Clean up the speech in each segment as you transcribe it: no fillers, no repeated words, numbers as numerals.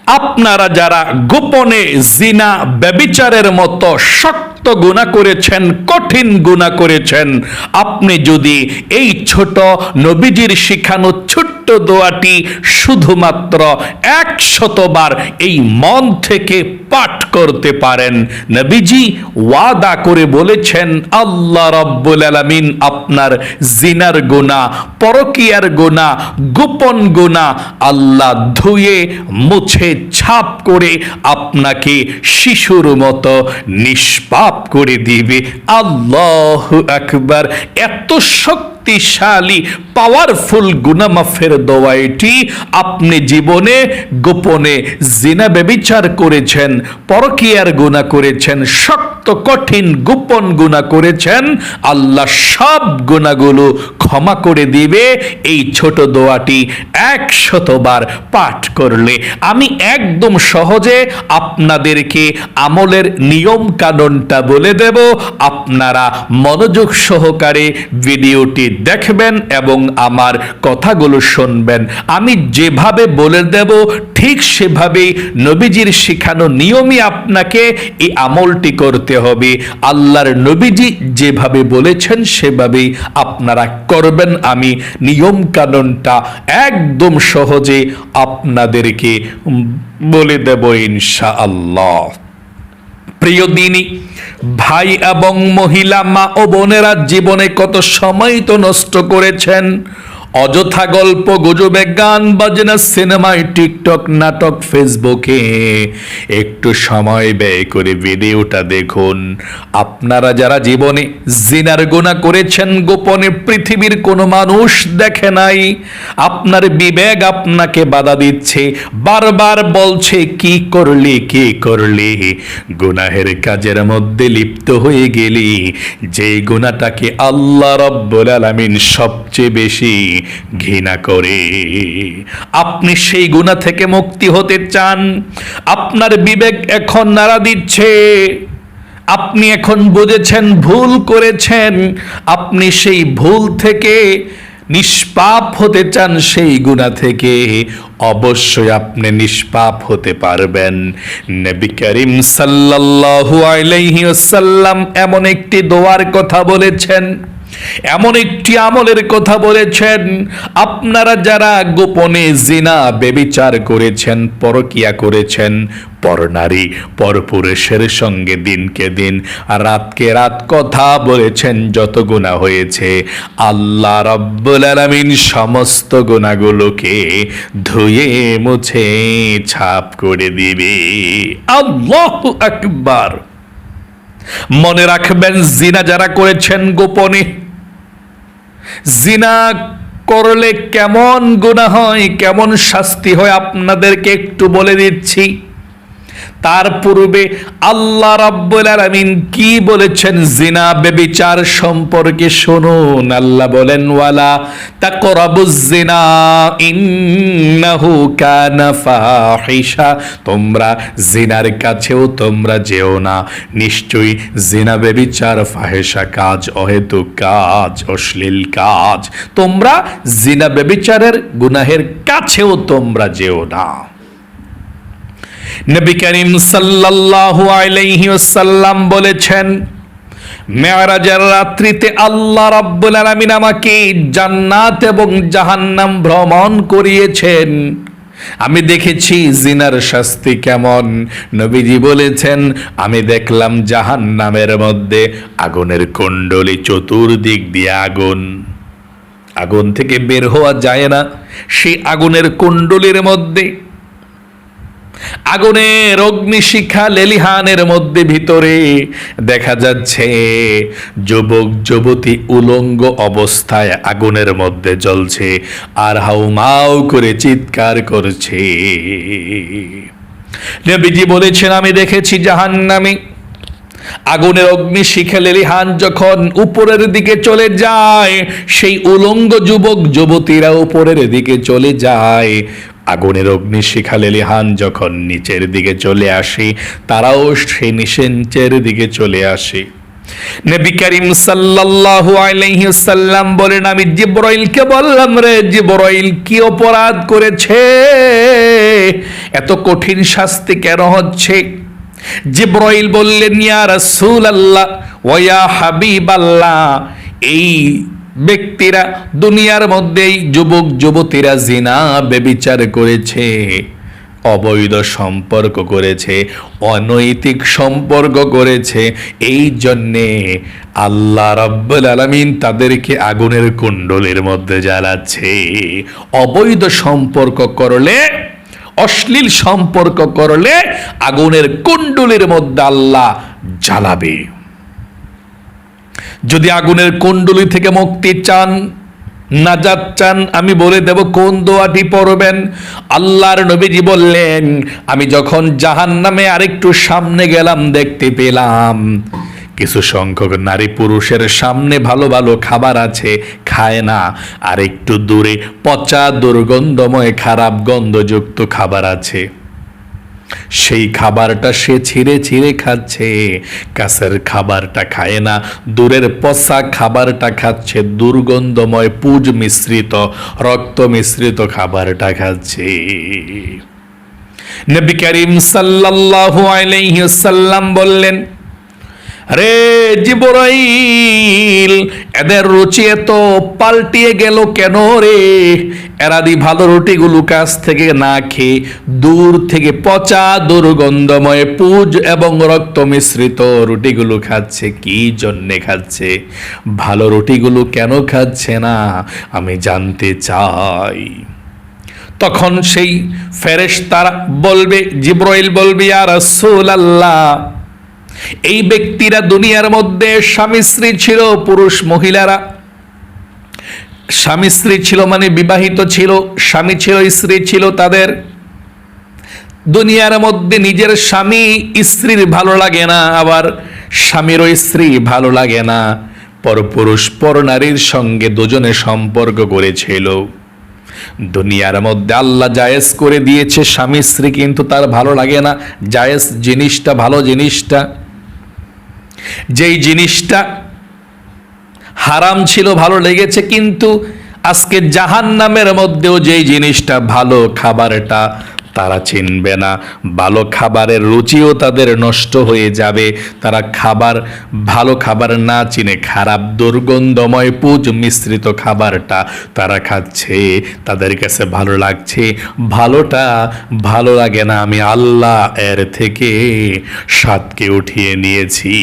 আপনারা যারা গোপনে জিনা ব্যভিচারের মতো শক্ত গুনাহ করেছেন, কঠিন গুনাহ করেছেন, আপনি যদি এই ছোট নবীজির শিখানো ছোট্ট দোয়াটি শুধুমাত্র 100 বার এই মন থেকে পাঠ করতে পারেন, নবীজি ওয়াদা করে বলেছেন আল্লাহ রাব্বুল আলামিন আপনার জিনার গুনাহ, পরকীয়ার গুনাহ, গোপন গুনাহ আল্লাহ ধুয়ে মুছে ছাপ করে আপনাকে শিশুর মতো নিষ্পাপ করে দিবে। আল্লাহু আকবার। এত শক্তিশালী পাওয়ারফুল গুনাহ মাফের দোয়া এটি। আপনি জীবনে গোপনে জিনা ব্যভিচার করেছেন, পরকীয়ার গুনাহ করেছেন, শক্ত কঠিন গোপন গুনাহ করেছেন, আল্লাহ সব গুনাহগুলো ক্ষমা করে দিবে এই ছোট দোয়াটি 100 বার পাঠ করলে। আমি একদম সহজে আপনাদেরকে আমলের নিয়ম কানুনটা বলে দেব, আপনারা মনোযোগ সহকারে ভিডিওটি দেখবেন এবং আমার কথাগুলো শুনবেন। আমি যেভাবে বলে দেব ঠিক সেভাবেই নবীজির শিখানো নিয়মই আপনাকে এই আমলটি করতে হবে। আল্লাহর নবীজি যেভাবে বলেছেন সেভাবেই আপনারা করবেন। আমি নিয়ম কানুনটা একদম সহজে আপনাদেরকে বলে দেব ইনশাআল্লাহ। প্রিয় দিনী ভাই এবং মহিলা মা ও বোনেরা, জীবনে কত সময় তো নষ্ট করেছেন অযথা গল্প গুজবে, গান বাজনা, সিনেমায়, টিকটক, নাটক, ফেসবুকে। একটু সময় ব্যয় করে ভিডিওটা দেখুন। আপনারা যারা জীবনে জিনার গুনাহ করেছেন গোপনে, পৃথিবীর কোনো মানুষ দেখে নাই, আপনার বিবেক আপনাকে বাধা দিচ্ছে, বারবার বলছে কি করলি কি করলি, গুনাহের কাজের মধ্যে লিপ্ত হয়ে গেলি, যে গুনাহটাকে আল্লাহ রাব্বুল আলামিন সবচেয়ে বেশি ঘৃণা করে। আপনি সেই গুনাহ থেকে মুক্তি হতে চান, আপনার বিবেক এখন নাড়া দিচ্ছে, আপনি এখন বুঝেছেন ভুল করেছেন, আপনি সেই ভুল থেকে নিষ্পাপ হতে চান, সেই গুনাহ থেকে অবশ্যই আপনি নিষ্পাপ হতে পারবেন। নবী করিম সাল্লাল্লাহু আলাইহি ওয়াসাল্লাম এমন একটি দোয়ার কথা বলেছেন, এমন একটি আমলের কথা বলেছেন, আপনারা যারা গোপনে জিনা ব্যভিচার করেছেন, পরকীয়া করেছেন, পরনারী পরপুরুষের সঙ্গে দিনকে দিন রাতকে রাত কথা বলেছেন, যত গুনাহ হয়েছে আল্লাহ রাব্বুল আলামিন সমস্ত গুনাহগুলোকে ধুয়ে মুছে ছাপ করে দিবে। আল্লাহু আকবার। মনে রাখবেন, জিনা যারা করেছেন গোপনে, জিনা করলে কেমন গুনাহ হয়, কেমন শাস্তি হয় আপনাদেরকে একটু বলে দিচ্ছি। তার পূর্বে আল্লাহ রাব্বুল আলামিন কি বলেছেন জিনা ব্যভিচার সম্পর্কে শুনুন। আল্লাহ বলেন ওয়ালা তাকরাবুজ জিনা ইন্নাহু কানা ফাহিশা, তোমরা জিনার কাছেও তোমরা যেও না, নিশ্চয়ই জিনা ব্যভিচার ফাহিশা কাজ, অহেতুক কাজ, অশ্লীল কাজ। তোমরা জিনা ব্যভিচারের গুনাহের কাছেও তোমরা যেও না। নবী করিম সাল্লাল্লাহু আলাইহি ওয়াসাল্লাম বলেছেন, মেরাজের রাত্রিতে আল্লাহ রাব্বুল আলামিন আমাকে জান্নাত এবং জাহান্নাম ভ্রমণ করিয়েছেন, আমি দেখেছি জিনার শাস্তি কেমন। নবীজি বলেছেন, আমি দেখলাম জাহান্নামের মধ্যে আগুনের কুণ্ডলী, চতুর্দিক দিয়ে আগুন, আগুন থেকে বের হওয়া যায় না। সেই আগুনের কুণ্ডলীর মধ্যে আগুনের অগ্নিশিখা লেলিহানের মধ্যে ভিতরে দেখা যাচ্ছে যুবক যুবতী উলঙ্গ অবস্থায় আগুনের মধ্যে জ্বলছে আর হাউমাউ করে চিৎকার করছে। নবীজি বলেছেন, আমি দেখেছি জাহান্নামে আগুনের অগ্নিশিখা লেলিহান যখন উপরের দিকে চলে যায়, সেই উলঙ্গ যুবক যুবতীরা উপরের দিকে চলে যায়। আগুনের অগ্নিশিখা লেলিহান যখন নিচের দিকে চলে আসে, তারাও সেই নিচের দিকে চলে আসে। নবী করিম সাল্লাল্লাহু আলাইহি ওয়াসাল্লাম বলেন, আমি জিবরাইলকে বললাম, রে জিবরাইল, কি অপরাধ করেছে এত কঠিন শাস্তি কেন হচ্ছে? জিবরাইল বললেন, ইয়া রাসূলুল্লাহ ওয়া ইয়া হাবিবাল্লাহ, এই ব্যক্তিরা দুনিয়ার মধ্যেই যুবক যুবতীরা জিনা ব্যভিচার করেছে, অবৈধ সম্পর্ক করেছে, অনৈতিক সম্পর্ক করেছে, এই জন্যে আল্লাহ রাব্বুল আলামিন তাদেরকে আগুনের কুণ্ডলের মধ্যে জ্বালাচ্ছে। অবৈধ সম্পর্ক করলে, অশ্লীল সম্পর্ক করলে আগুনের কুণ্ডলের মধ্যে আল্লাহ জ্বালাবে। যদি আগুনের কুণ্ডলী থেকে মুক্তি চান, নাজাত চান, আমি বলে দেব কোন দোয়াটি পড়বেন। আল্লাহর নবীজি বললেন, আমি যখন জাহান্নামে আরেকটু সামনে গেলাম, দেখতে পেলাম কিছু সংখ্যক নারী পুরুষের সামনে ভালো ভালো খাবার আছে, খায় না, আর একটু দূরে পচা দুর্গন্ধময় খারাপ গন্ধযুক্ত খাবার আছে, সেই খাবারটা সে ছিঁড়ে ছিঁড়ে খাচ্ছে। কাছের খাবারটা খায় না, দূরের পচা খাবারটা খাচ্ছে, দুর্গন্ধময় পুজ মিশ্রিত রক্ত মিশ্রিত খাবারটা খাচ্ছে। নবী করিম সাল্লাল্লাহু আলাইহি ওয়াসাল্লাম বললেন, রে জিবরাইল, এদের রুচি এত পাল্টিয়ে গেল কেন রে? এরাদি ভালো রুটিগুলো কাছ থেকে না খেয়ে দূর থেকে পচা দুর্গন্ধময় পুজ এবং রক্ত মিশ্রিত রুটিগুলো খাচ্ছে। কি জন্যে খাচ্ছে? ভালো রুটিগুলো কেন খাচ্ছে না আমি জানতে চাই। তখন সেই ফেরেশতারা বলবে, জিবরাইল বলবে, ইয়া রাসূলুল্লাহ, এই ব্যক্তিরা দুনিয়ার মধ্যে স্বামী স্ত্রী ছিল, পুরুষ মহিলারা স্বামী স্ত্রী ছিল, মানে বিবাহিত ছিল, স্বামী ছিল, স্ত্রী ছিল তাদের। দুনিয়ার মধ্যে নিজের স্বামী স্ত্রীর ভালো লাগে না, আবার স্বামীরও স্ত্রী ভালো লাগে না, পরপুরুষ পর নারীর সঙ্গে দুজনে সম্পর্ক করেছিল। দুনিয়ার মধ্যে আল্লাহ জায়েজ করে দিয়েছে স্বামী স্ত্রী, কিন্তু তার ভালো লাগে না। জায়েজ জিনিসটা, ভালো জিনিসটা, যেই জিনিসটা হারাম ছিল ভালো লেগেছে, কিন্তু আজকে জাহান্নামের মধ্যেও যেই জিনিসটা ভালো, খাবারটা তারা চিনবে না। ভালো খাবারের রুচিও তাদের নষ্ট হয়ে যাবে। তারা ভালো খাবার না চিনে খারাপ দুর্গন্ধময় পুজ মিশ্রিত খাবারটা তারা খাচ্ছে। তাদের কাছে ভালো লাগছে, ভালোটা ভালো লাগে না। আমি আল্লাহ এর থেকে স্বাদকে উঠিয়ে নিয়েছি।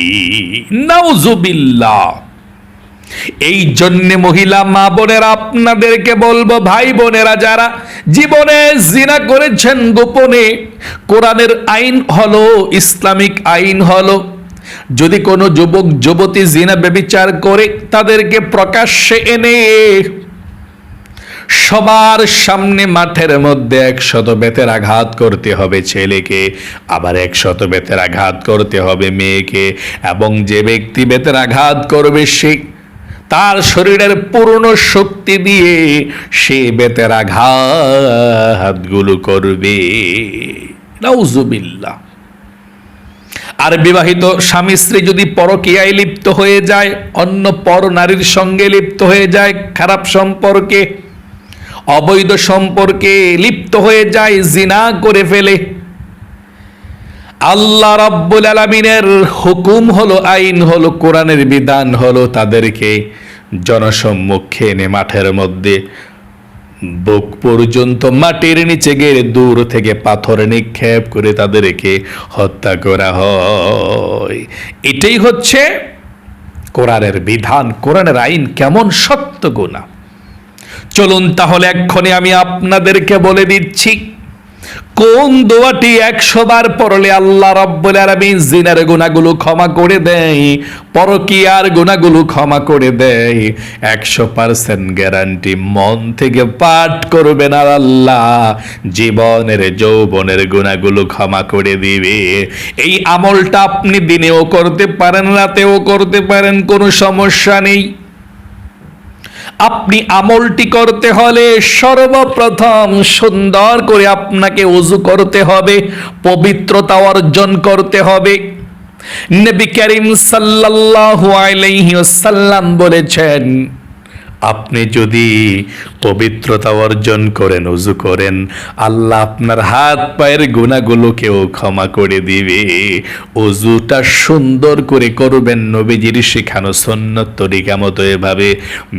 নাউজুবিল্লাহ। এই জন্য মহিলা মা বোনেরা, আপনাদেরকে বলবো, ভাই বোনেরা যারা জীবনে জিনা করেছেন গোপনে, কোরআনের আইন হলো, ইসলামিক আইন হলো, যদি কোনো যুবক যুবতী জিনা ব্যভিচার করে তাদেরকে প্রকাশ্যে এনে সবার সামনে মাঠের মধ্যে 100 বেতের আঘাত করতে হবে ছেলেকে, আবার 100 বেতের আঘাত করতে হবে মেয়েকে, এবং যে ব্যক্তি বেতের আঘাত করবে সে তার শরীরের পূর্ণ শক্তি দিয়ে সে বেতের আঘাতগুলো করবে। নাউজুবিল্লাহ। আর বিবাহিত স্বামী স্ত্রী যদি পরকীয়ায় লিপ্ত হয়ে যায়, অন্য পর নারীর সঙ্গে লিপ্ত হয়ে যায়, খারাপ সম্পর্কে, অবৈধ সম্পর্কে লিপ্ত হয়ে যায়, জিনা করে ফেলে, আল্লাহ রাব্বুল আলামিনের হুকুম হলো, আইন হলো, কোরআনের বিধান হলো, তাদেরকে জনসম্মুখে এনে মাঠের মধ্যে বুক পর্যন্ত মাটির নিচে গিয়ে দূর থেকে পাথর নিক্ষেপ করে তাদেরকে হত্যা করা হয়। এটাই হচ্ছে কোরআনের বিধান, কোরআনের আইন। কেমন সত্য গুনাহ! চলুন তাহলে এক্ষণে আমি আপনাদেরকে বলে দিচ্ছি কোন দোয়াটি 100 বার পড়লে আল্লাহ রাব্বুল আলামিন জিনার গুনাহগুলো ক্ষমা করে দেয়, পরকীয়ার গুনাহগুলো ক্ষমা করে দেয়। 100% গ্যারান্টি। মন থেকে পাঠ করবেন আর আল্লাহ জীবনের যৌবনের গুনাহগুলো ক্ষমা করে দিবে। এই আমলটা আপনি দিনেও করতে পারেন, রাতেও করতে পারেন, কোনো সমস্যা নেই। আপনি আমলটি করতে হলে সর্বপ্রথম সুন্দর করে আপনাকে ওযু করতে হবে, পবিত্রতা অর্জন করতে হবে। নবী করিম সাল্লাল্লাহু আলাইহি ওয়াসাল্লাম বলেছেন, আপনি যদি পবিত্রতা অর্জন করেন, ওযু করেন, আল্লাহ আপনার হাত পায়ের গুনাহগুলোকেও ক্ষমা করে দিবে। ওযুটা সুন্দর করে করবেন নবীজির শেখানো সুন্নত তরিকা মতো, এভাবে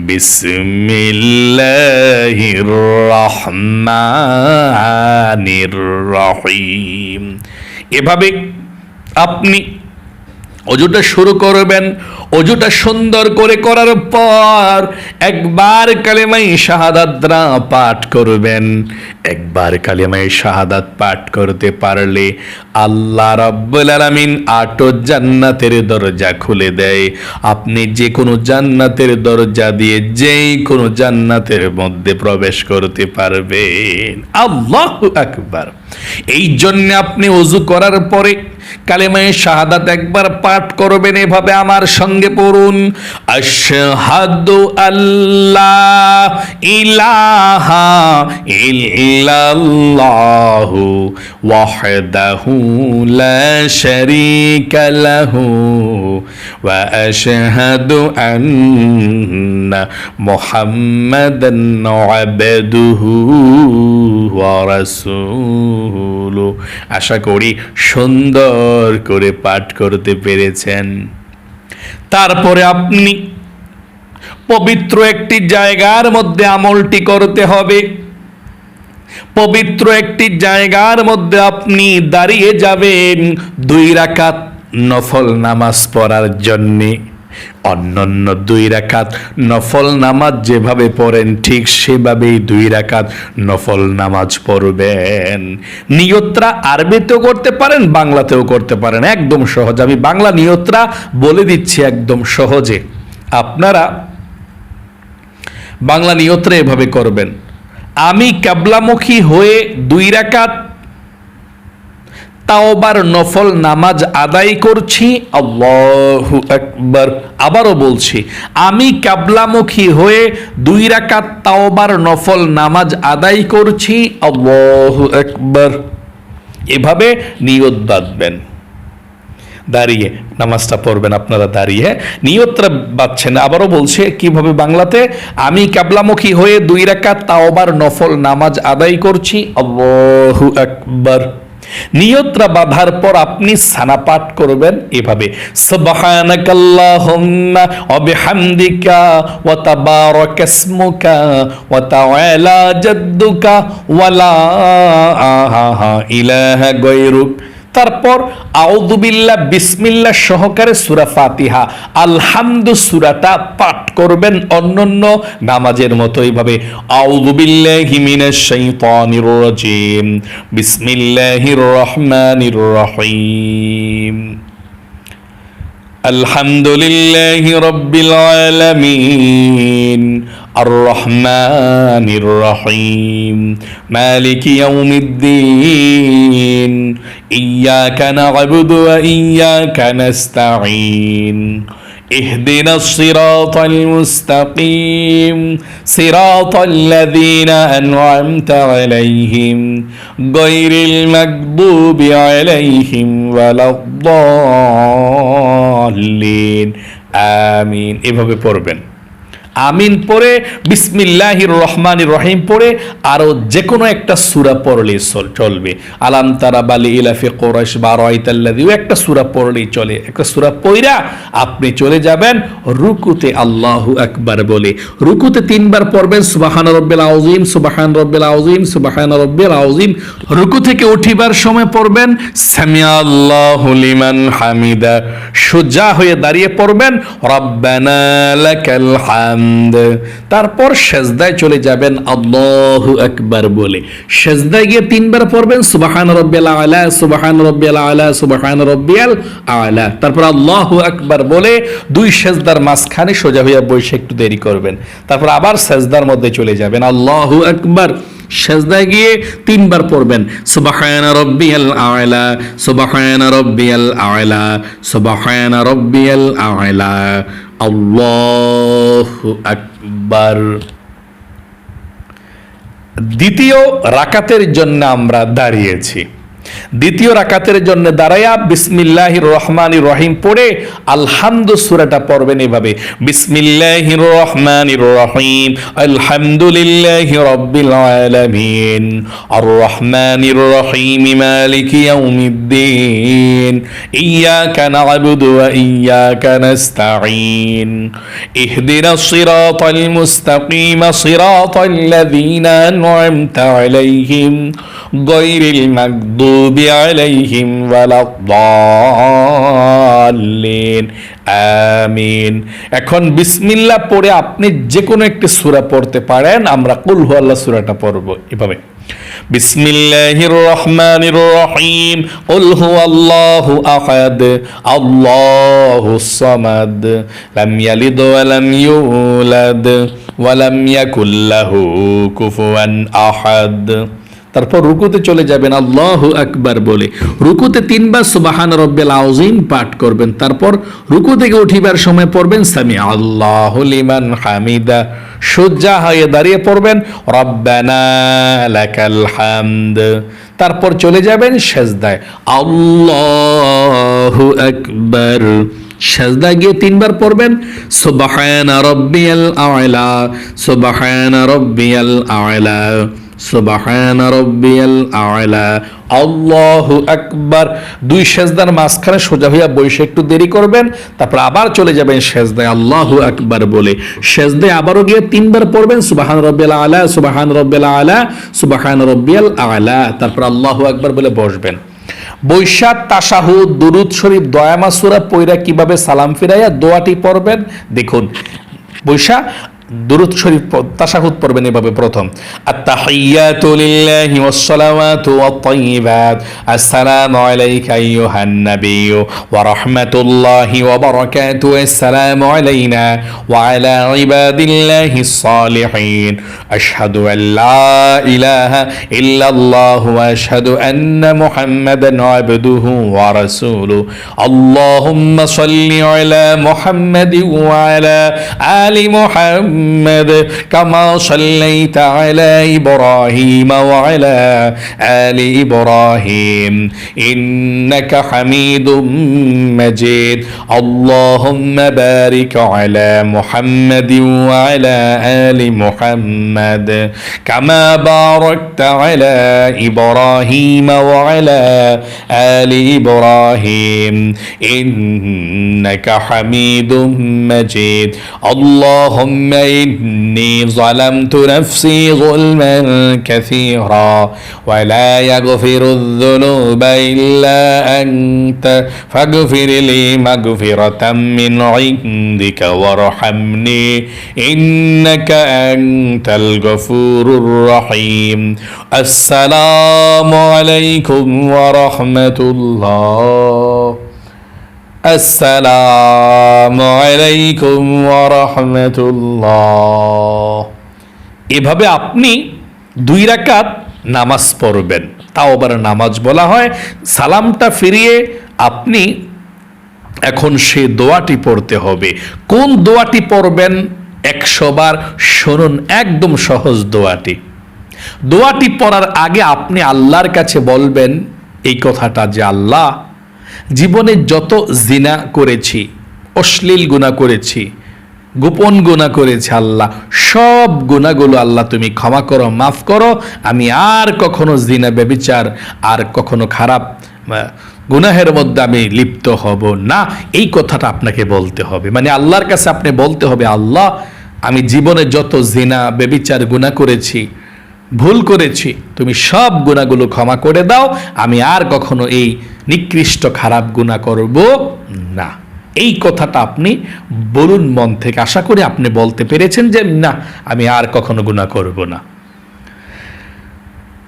বিসমিল্লাহির রহমানির রহিম, এভাবে আপনি অজুটা শুরু করবেন। অজুটা সুন্দর করে করার পর একবার কালেমায়ে শাহাদাতরা পাঠ করবেন। একবার কালেমায়ে শাহাদাত পাঠ করতে পারলে আল্লাহ রাব্বুল আলামিন ৮ জান্নাতের দরজা খুলে দেয়। আপনি যে কোনো জান্নাতের দরজা দিয়ে যেই কোনো জান্নাতের মধ্যে প্রবেশ করতে পারবেন। আল্লাহু আকবার। এই জন্য আপনি ওযু করার পরে কালেমায়ে শাহাদাত একবার পাঠ করবেন, এভাবে আমার সঙ্গে পড়ুন, আশহাদু আল্লাহ ইলাহা ইল্লাল্লাহু ওয়াহদাহু লা শারীকা লাহু ওয়া আশহাদু আন্না মুহাম্মাদান আবদুহু ওয়া রাসূলুহু। আশা করি সুন্দর করে পাঠ করতে পেরেছেন। তারপরে আপনি পবিত্র একটি জায়গার মধ্যে আমলটি করতে হবে। পবিত্র একটি জায়গার মধ্যে আপনি দাঁড়িয়ে যাবেন 2 রাকাত নফল নামাজ পড়ার জন্যে। অন্যান্য 2 রাকাত নফল নামাজ যেভাবে পড়েন ঠিক সেভাবেই 2 রাকাত নফল নামাজ পড়বেন। নিয়তরা আরবিতেও করতে পারেন, বাংলাতেও করতে পারেন, একদম সহজ। আমি বাংলা নিয়তরা বলে দিচ্ছি একদম সহজে। আপনারা বাংলা নিয়তরা এভাবে করবেন, আমি কিবলামুখী হয়ে 2 রাকাত তাওবার নফল নামাজ আদায় করছি, আল্লাহু আকবার। আবারও বলছি, আমি কিবলামুখী হয়ে 2 রাকাত তাওবার নফল নামাজ আদায় করছি, আল্লাহু আকবার। এভাবে নিয়ত বাঁধবেন, দাঁড়িয়ে নামাজটা পড়বেন। আপনারা দাঁড়িয়ে নিয়তটা বাঁধছেন। আবারও বলছে কিভাবে বাংলাতে, আমি কিবলামুখী হয়ে 2 রাকাত তাওবার নফল নামাজ আদায় করছি, আল্লাহু আকবার। নিয়তরা বাঁধার পর আপনি সানা পাঠ করবেন এভাবে, সুবহানাকাল্লাহুম্মা ওয়া বিহামদিকা ওয়া তাবারাকাসমুকা ওয়া তাআলা জাদ্দুকা ওয়া লা ইলাহা গায়রুক। তারপর আউযু বিল্লাহ বিসমিল্লাহ সহকারে সূরা ফাতিহা আলহামদু সূরাটা পাঠ করবেন অন্যান্য নামাজের মতো এইভাবে, আউযু বিল্লাহি মিনাশ শাইতানির রাজিম বিসমিল্লাহির রহমানির রহিম আলহামদুলিল্লাহি রাব্বিল আলামিন আর রহমানির রহিম মালিকি ইয়াউমিদ্দিন ইয়্যাকা না'বুদু ওয়া ইয়্যাকা নাস্তাঈন اهدنا الصراط المستقيم صراط الذين أنعمت عليهم غير المغضوب عليهم ولا الضالين آمين। এভাবে পড়বেন। আমিন পড়ে বিসমিল্লাহির রহমানির রহিম পড়ে আরো যে কোনো একটা সূরা পড়লেই চলবে। আলাম তারা বালি ইলাফি কুরাইশ বা রাআইতাল্লাযী একটা সূরা পড়লেই চলে। একটা সূরা পড়া আপনি চলে যাবেন রুকুতে, আল্লাহু আকবার বলে। রুকুতে 3 বার পড়বেন সুবহান রাব্বিল আযীম সুবহান রাব্বিল আযীম সুবহান রাব্বিল আযীম। রুকু থেকে উঠিবার সময় পড়বেন সামিআ আল্লাহু লিমান হামিদা। সোজা হয়ে দাঁড়িয়ে পড়বেন রব্বানা লাকাল হামদ। তারপর সেজদায় চলে যাবেন আল্লাহু আকবার বলে। সেজদায় গিয়ে 3 বার পড়বেন সুবহান রাব্বিল আলা সুবহান রাব্বিল আলা সুবহান রাব্বিল আলা। তারপর আল্লাহু আকবার বলে 2 সেজদার মাঝখানে সোজা হয়ে বসে একটু দেরি করবেন। তারপর আবার সেজদার মধ্যে চলে যাবেন আল্লাহু আকবার। সেজদায় গিয়ে 3 বার পড়বেন সুবহান রাব্বিয়াল আলা সুবহান রাব্বিয়াল আলা সুবহান রাব্বিয়াল আলা আল্লাহু আকবার। দ্বিতীয় রাকাতের জন্য আমরা দাঁড়িয়েছি। দ্বিতীয় রাকাতের জন্য দাঁড়ায়া বিসমিল্লাহির রহমানির রহিম পড়ে আলহামদু সূরাটা পড়বেন এভাবে, বিসমিল্লাহির রহমানির রহিম আলহামদুলিল্লাহি রাব্বিল আলামিন আর রহমানির রহিম মালিকি ইয়াউমিদ্দিন ইয়্যাকা না'বুদু ওয়া ইয়্যাকা নাস্তাঈন ইহদিনাস সিরাতাল মুস্তাকিম সিরাতাল লাযীনা আন'আমতা আলাইহিম গায়রিল মাগদুবি আলাইহিম ওয়ালাদ-দাল্লিন আমিন। এখন বিসমিল্লাহ পড়ে আপনি যে কোনো একটি সূরা পড়তে পারেন। আমরা কুল হুয়াল্লাহ সূরাটা পড়ব এভাবে, বিসমিল্লাহির রহমানির রহিম কুল হুয়াল্লাহু আহাদ আল্লাহুস সামাদ লাম ইয়ালিদ ওয়া লাম ইউলাদ ওয়া লাম ইয়াকুল লাহু কুফুয়ান আহাদ। তারপর রুকুতে চলে যাবেন আল্লাহু আকবার বলে, রুকুতে 3 বার সুবহান রাব্বিল আযীম পাঠ করবেন। তারপর রুকু থেকে উঠিবার সময় পড়বেন সামি আল্লাহু লিমান হামিদা, সোজা হয়ে দাঁড়িয়ে পড়বেন রব্বানা লাকাল হামদ। তারপর চলে যাবেন সেজদায় আল্লাহু আকবার, সেজদায় গিয়ে 3 বার পড়বেন সুবহানা রাব্বিয়াল আ'লা সুবহানা রাব্বিয়াল আ'লা সুবহানা রাব্বিয়াল আ'লা আল্লাহু আকবার। 2 সেজদার মাঝখানে সোজা হইয়া বসে একটু দেরি করবেন, তারপর আবার চলে যাবেন সেজদায় আল্লাহু আকবার বলে, সেজদায় আবারও গিয়ে 3 বার পড়বেন সুবহান রাব্বিয়াল আ'লা সুবহান রাব্বিয়াল আ'লা সুবহান রাব্বিয়াল আ'লা, তারপর আল্লাহু আকবার বলে বসবেন। বৈশা তাশাহুদ দুরূদ শরীফ দয়ামা সূরা পয়রা কিভাবে সালাম ফিরাইয়া দোয়াটি পড়বেন দেখুন। বৈশা দুরূদ শরীফ তাশাহুদ পড়বেন এভাবে, প্রথম আত-তাহিয়াতু লিল্লাহি ওয়াস-সালাওয়াতু ওয়াত-তাইয়্যিবাত আসসালামু আলাইকা আইয়ুহান নাবিয়্যু ওয়া রাহমাতুল্লাহি ওয়া বারাকাতুহু আসসালামু আলাইনা ওয়া আলা ইবাদিল্লাহিস সালিহিন আশহাদু আল লা ইলাহা ইল্লাল্লাহু ওয়া আশহাদু আন্না মুহাম্মাদান আবদুহু ওয়া রাসূলুহু আল্লাহুম্মা সাল্লি আলা মুহাম্মাদিন ওয়া আলা আলি মুহাম্মাদ كما صليت على إبراهيم وعلى آل إبراهيم إنك حميد مجيد اللهم بارك على محمد وعلى آل محمد كما باركت على إبراهيم وعلى آل إبراهيم إنك حميد مجيد اللهم إني ظلمت نفسي ظلما كثيرا ولا يغفر الذنوب إلا أنت فاغفر لي مغفرة من عندك وارحمني إنك أنت الغفور الرحيم السلام عليكم ورحمة الله আসসালামু আলাইকুম ওয়া রাহমাতুল্লাহ। এভাবে আপনি 2 রাকাত নামাজ পড়বেন, তাও আবার নামাজ বলা হয়। সালামটা ফিরিয়ে আপনি এখন সে দোয়াটি পড়তে হবে। কোন দোয়াটি পড়বেন 100 বার শুনুন, একদম সহজ দোয়াটি। দোয়াটি পড়ার আগে আপনি আল্লাহর কাছে বলবেন এই কথাটা যে আল্লাহ, জীবনে যত জিনা করেছি, অশ্লীল গুনাহ করেছি, গোপন গুনাহ করেছি, আল্লাহ সব গুনাহগুলো আল্লাহ তুমি ক্ষমা করো, মাফ করো। আমি আর কখনো জিনা ব্যভিচার আর কখনো খারাপ গুনাহের মধ্যে আমি লিপ্ত হব না। এই কথাটা আপনাকে বলতে হবে, মানে আল্লাহর কাছে আপনি বলতে হবে আল্লাহ, আমি জীবনে যত জিনা ব্যভিচার গুনাহ করেছি, ভুল করেছি, তুমি সব গুনাহগুলো ক্ষমা করে দাও, আমি আর কখনো এই নিকৃষ্ট খারাপ গুনাহ করব না। এই কথাটা আপনি বলুন মন থেকে। আশা করি আপনি বলতে পেরেছেন যে না, আমি আর কখনো গুনাহ করব না।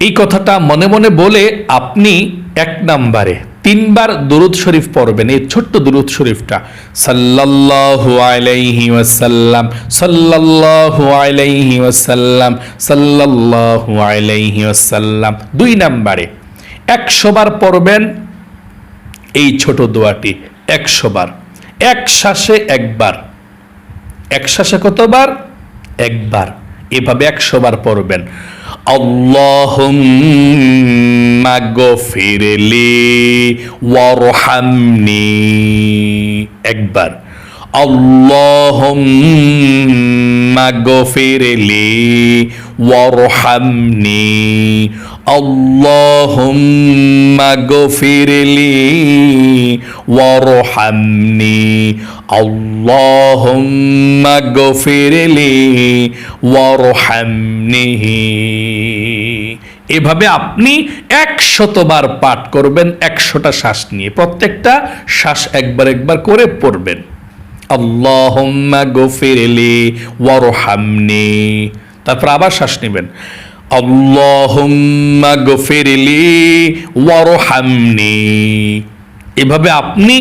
এই কথাটা মনে মনে বলে আপনি 1 নম্বরে 3 বার দুরূদ শরীফ পড়বেন। এই ছোট্ট দুরূদ শরীফটা সাল্লাল্লাহু আলাইহি ওয়াসাল্লাম সাল্লাল্লাহু আলাইহি ওয়াসাল্লাম সাল্লাল্লাহু আলাইহি ওয়াসাল্লাম। 2 নম্বরে 100 বার পড়বেন এই ছোট দোয়াটি, 100 বার। এক শ্বাসে 1 বার, এক শ্বাসে কতবার? 1 বার। এভাবে 100 বার পড়বেন। আল্লাহুম্মা গফিরলি ওয়ারহামনি। একবার আল্লাহুম্মা গফিরলি ওয়ারহামনি, আল্লাহুম্মা গফিরলি ওয়ারহামনি, আল্লাহুম্মা গফিরলি ওয়ারহামনি। এভাবে আপনি 100 বার পাঠ করবেন, 100টা শ্বাস নিয়ে। প্রত্যেকটা শ্বাস একবার একবার করে পড়বেন। আল্লাহুম্মা গফিরলি ওয়ারহামনি। তারপর আবার শ্বাস নেবেন। আল্লাহুম্মা গফিরলি ওয়ারহামনি। এভাবে আপনি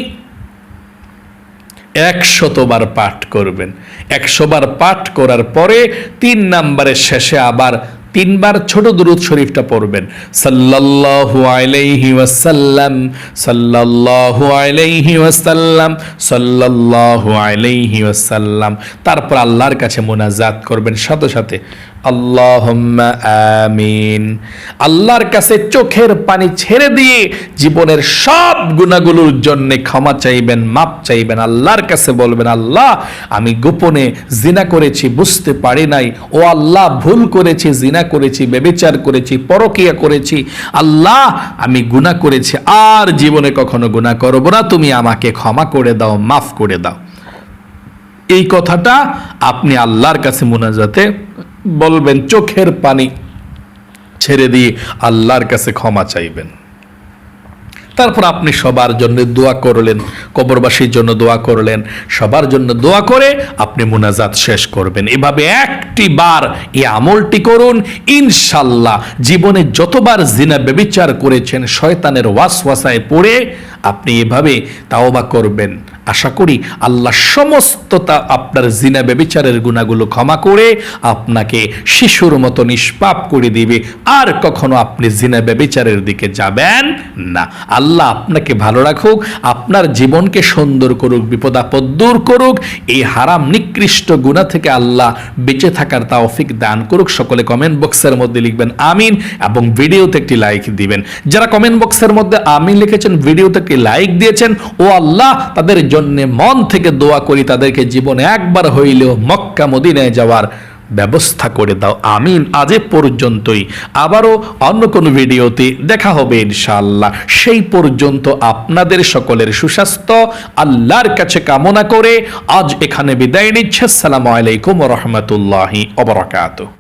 100 বার পাঠ করবেন। 100 বার পাঠ করার পরে 3 নম্বরের শেষে আবার 3 বার ছোট দুরূদ শরীফটা পড়বেন। সাল্লাল্লাহু আলাইহি ওয়াসাল্লাম, সাল্লাল্লাহু আলাইহি ওয়াসাল্লাম, সাল্লাল্লাহু আলাইহি ওয়াসাল্লাম। তারপর আল্লাহর কাছে মোনাজাত করবেন সাথে সাথে আল্লাহুম্মা আমিন। আল্লাহর কাছে চোখের পানি ছেড়ে দিয়ে জীবনের সব গুনাহগুলোর জন্য ক্ষমা চাইবেন, মাপ চাইবেন। আল্লাহর কাছে বলবেন, আল্লাহ আমি গোপনে জিনা করেছি, বুঝতে পারি নাই। ও আল্লাহ, ভুল করেছি, জিনা করেছি, ব্যভিচার করেছি, পরকিয়া করেছি। আল্লাহ আমি গুনাহ করেছি, আর জীবনে কখনো গুনাহ করব না। তুমি আমাকে ক্ষমা করে দাও, মাফ করে দাও। এই কথাটা আপনি আল্লাহর কাছে মোনাজাতে বলবেন, চোখের পানি ছেড়ে দিয়ে আল্লাহর কাছে ক্ষমা চাইবেন। তারপর আপনি সবার জন্য দোয়া করলেন, কবরবাসীর জন্য দোয়া করলেন, সবার জন্য দোয়া করে আপনি মুনাজাত শেষ করবেন। এভাবে 1টি বার এই আমলটি করুন, ইনশাল্লাহ জীবনে যতবার জিনা ব্যভিচার করেছেন শয়তানের ওয়াসওয়াসায় পড়ে আপনি এভাবে তাওবা করবেন। আশা করি আল্লাহ সমস্ত আপনার জিনা ব্যভিচারের গুনাহগুলো ক্ষমা করে আপনাকে শিশুর মতো নিষ্পাপ করে দিবে, আর কখনো আপনি জিনা ব্যভিচারের দিকে যাবেন না। আল্লাহ আপনাকে ভালো রাখুক, আপনার জীবনকে সুন্দর করুক, বিপদ আপদ দূর করুক, এই হারাম নিকৃষ্ট গুনাহ থেকে আল্লাহ বেঁচে থাকার তৌফিক দান করুক। সকলে কমেন্ট বক্সের মধ্যে লিখবেন আমিন এবং ভিডিওতে একটি লাইক দিবেন। যারা কমেন্ট বক্সের মধ্যে আমিন লিখেছেন, ভিডিওতে একটি লাইক দিয়েছেন, ও আল্লাহ তাদের জন্য মন থেকে দোয়া করি তাদেরকে জীবনে একবার হইলেও মক্কা মদিনায় যাওয়ার ব্যবস্থা করে দাও। আমিন। আজ পর্যন্তই, আবারও অন্য কোনো ভিডিওতে দেখা হবে ইনশাআল্লাহ। সেই পর্যন্ত আপনাদের সকলের সুস্বাস্থ্য আল্লাহর কাছে কামনা করে আজ এখানে বিদায় নিচ্ছে। আসসালামু আলাইকুম ওয়া রাহমাতুল্লাহি ওয়া বারাকাতুহু।